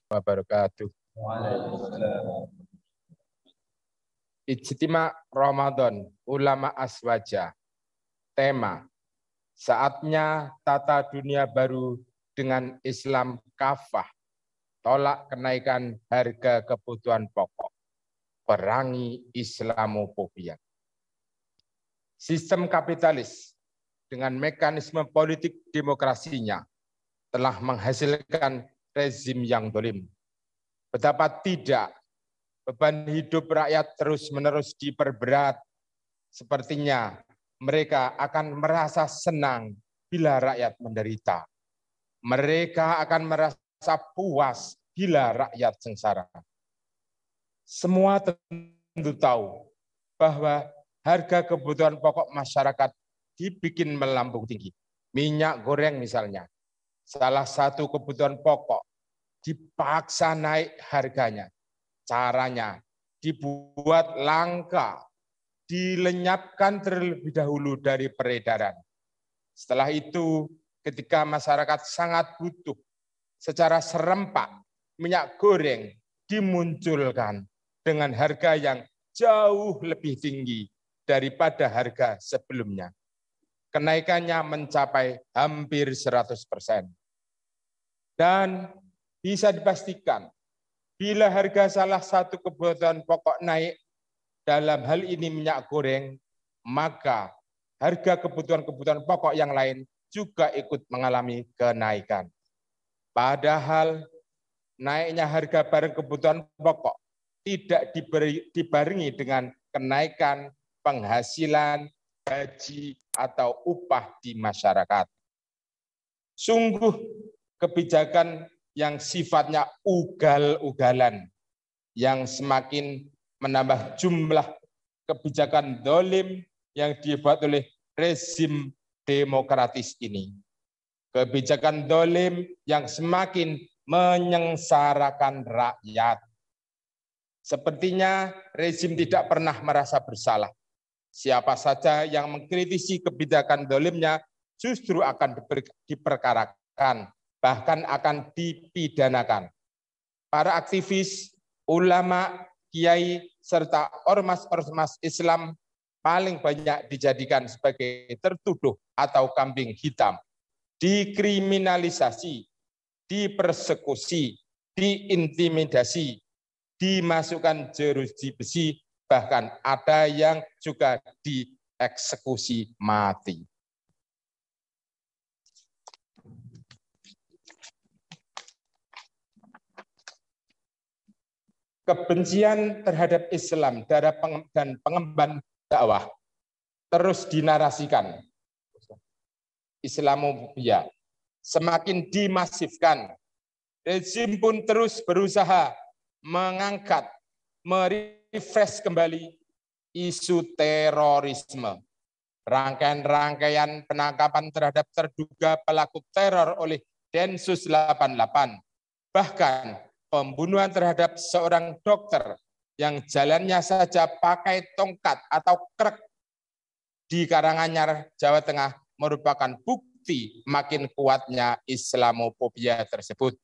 wabarakatuh. Ijtima Ramadan Ulama Aswaja. Tema: saatnya tata dunia baru dengan Islam kafah. Tolak kenaikan harga kebutuhan pokok. Perangi Islamofobia. Sistem kapitalis dengan mekanisme politik demokrasinya telah menghasilkan rezim yang dolim. Betapa tidak, beban hidup rakyat terus-menerus diperberat. Sepertinya mereka akan merasa senang bila rakyat menderita. Mereka akan merasa puas bila rakyat sengsara. Semua tentu tahu bahwa harga kebutuhan pokok masyarakat dibikin melambung tinggi. Minyak goreng misalnya, salah satu kebutuhan pokok, dipaksa naik harganya. Caranya dibuat langka, dilenyapkan terlebih dahulu dari peredaran. Setelah itu, ketika masyarakat sangat butuh, secara serempak minyak goreng dimunculkan dengan harga yang jauh lebih tinggi daripada harga sebelumnya. Kenaikannya mencapai hampir 100%. Dan bisa dipastikan, bila harga salah satu kebutuhan pokok naik, dalam hal ini minyak goreng, maka harga kebutuhan-kebutuhan pokok yang lain juga ikut mengalami kenaikan. Padahal naiknya harga barang kebutuhan pokok tidak dibarengi dengan kenaikan penghasilan, gaji, atau upah di masyarakat. Sungguh kebijakan yang sifatnya ugal-ugalan, yang semakin menambah jumlah kebijakan dolim yang dibuat oleh rezim demokratis ini. Kebijakan dolim yang semakin menyengsarakan rakyat. Sepertinya rezim tidak pernah merasa bersalah. Siapa saja yang mengkritisi kebijakan dolimnya justru akan diperkarakan, bahkan akan dipidanakan. Para aktivis, ulama, kiai, serta ormas-ormas Islam paling banyak dijadikan sebagai tertuduh atau kambing hitam, dikriminalisasi, dipersekusi, diintimidasi, dimasukkan jeruji besi, bahkan ada yang juga dieksekusi mati. Kebencian terhadap Islam dan pengemban dakwah terus dinarasikan. Islamofobia semakin dimasifkan. Rezim pun terus berusaha mengangkat, merefresh kembali isu terorisme. Rangkaian-rangkaian penangkapan terhadap terduga pelaku teror oleh Densus 88. Bahkan pembunuhan terhadap seorang dokter yang jalannya saja pakai tongkat atau krek di Karanganyar, Jawa Tengah merupakan bukti makin kuatnya Islamofobia tersebut.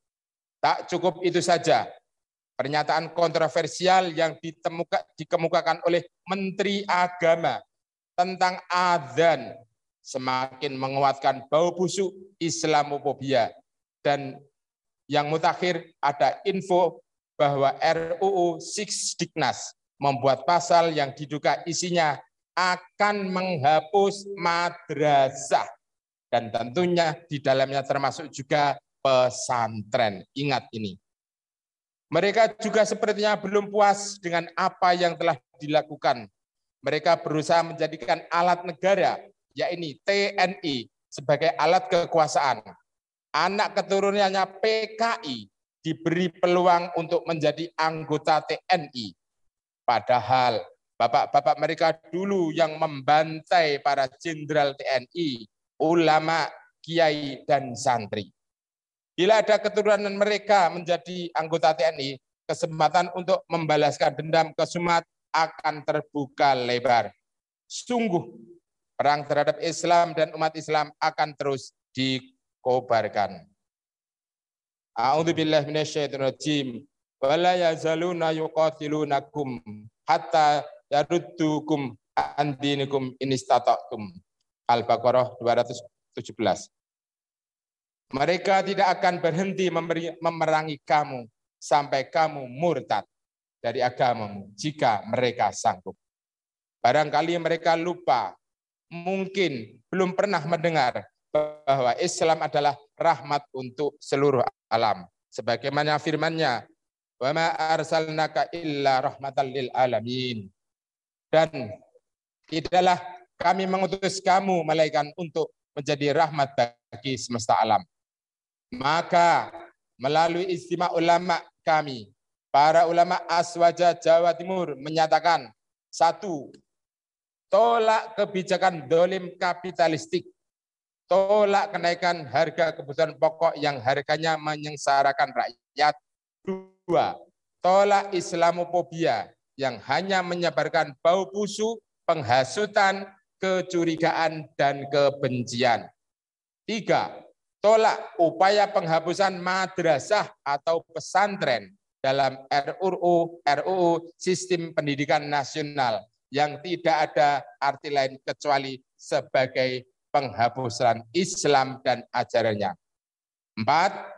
Tak cukup itu saja, pernyataan kontroversial yang dikemukakan oleh Menteri Agama tentang adzan semakin menguatkan bau busuk Islamofobia. Dan yang mutakhir ada info bahwa RUU Sikdiknas membuat pasal yang diduga isinya akan menghapus madrasah. Dan tentunya di dalamnya termasuk juga pesantren. Ingat ini. Mereka juga sepertinya belum puas dengan apa yang telah dilakukan. Mereka berusaha menjadikan alat negara, yaitu TNI, sebagai alat kekuasaan. Anak keturunannya PKI diberi peluang untuk menjadi anggota TNI. Padahal bapak-bapak mereka dulu yang membantai para jenderal TNI, ulama, kiai, dan santri. Bila ada keturunan mereka menjadi anggota TNI, kesempatan untuk membalaskan dendam ke Sumat akan terbuka lebar. Sungguh, perang terhadap Islam dan umat Islam akan terus dikobarkan. A'udzubillahi minasyaitonir rajim. Wala yazaluna yuqatilunakum hatta yaruddukum an dinikum in istata'tum. Al-Baqarah 217. Mereka tidak akan berhenti memerangi kamu sampai kamu murtad dari agamamu jika mereka sanggup. Barangkali mereka lupa, mungkin belum pernah mendengar bahwa Islam adalah rahmat untuk seluruh alam. Sebagaimana firman-Nya, "Wa ma arsalnaka illa rahmatan lil alamin." Dan tidaklah kami mengutus kamu malaikat untuk menjadi rahmat bagi semesta alam. Maka melalui istimewa ulama kami, para ulama Aswaja Jawa Timur menyatakan, 1. Tolak kebijakan dolim kapitalistik, tolak kenaikan harga kebutuhan pokok yang harganya menyengsarakan rakyat. 2. Tolak Islamofobia yang hanya menyebarkan bau busuk, penghasutan, kecurigaan, dan kebencian. 3. Tolak upaya penghapusan madrasah atau pesantren dalam RUU Sistem Pendidikan Nasional yang tidak ada arti lain kecuali sebagai penghapusan Islam dan ajarannya. 4.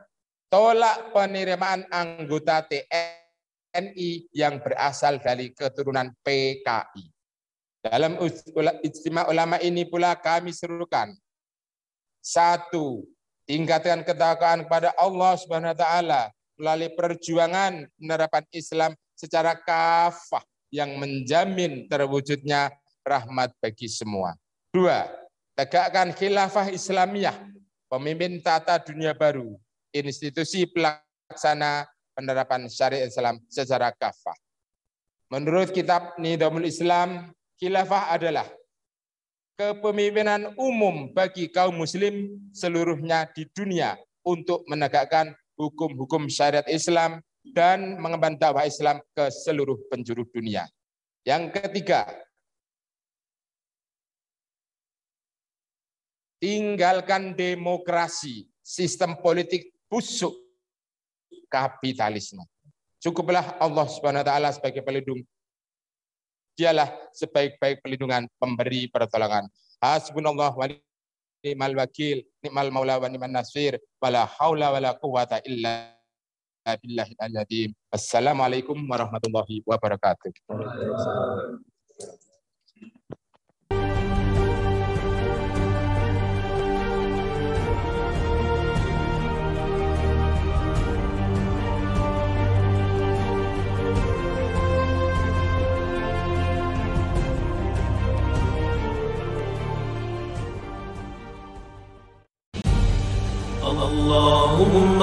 Tolak penerimaan anggota TNI yang berasal dari keturunan PKI. Dalam istimewa ulama ini pula kami serukan, 1. Tingkatkan ketakwaan kepada Allah Subhanahu wa taala melalui perjuangan penerapan Islam secara kafah yang menjamin terwujudnya rahmat bagi semua. 2. Tegakkan khilafah Islamiyah, pemimpin tata dunia baru, institusi pelaksana penerapan syariat Islam secara kafah. Menurut kitab Nidhamul Islam, khilafah adalah kepemimpinan umum bagi kaum muslim seluruhnya di dunia untuk menegakkan hukum-hukum syariat Islam dan mengemban dakwah Islam ke seluruh penjuru dunia. Yang ketiga, tinggalkan demokrasi, sistem politik busuk, kapitalisme. Cukuplah Allah Subhanahu wa taala sebagai pelindung. Dialah sebaik-baik pelindungan, pemberi pertolongan. Hasbunallah wa ni'mal wakil, ni'mal maula wa ni'man nasir, wala haula wala quwata illa billahil azim. Assalamualaikum warahmatullahi wabarakatuh. اللهم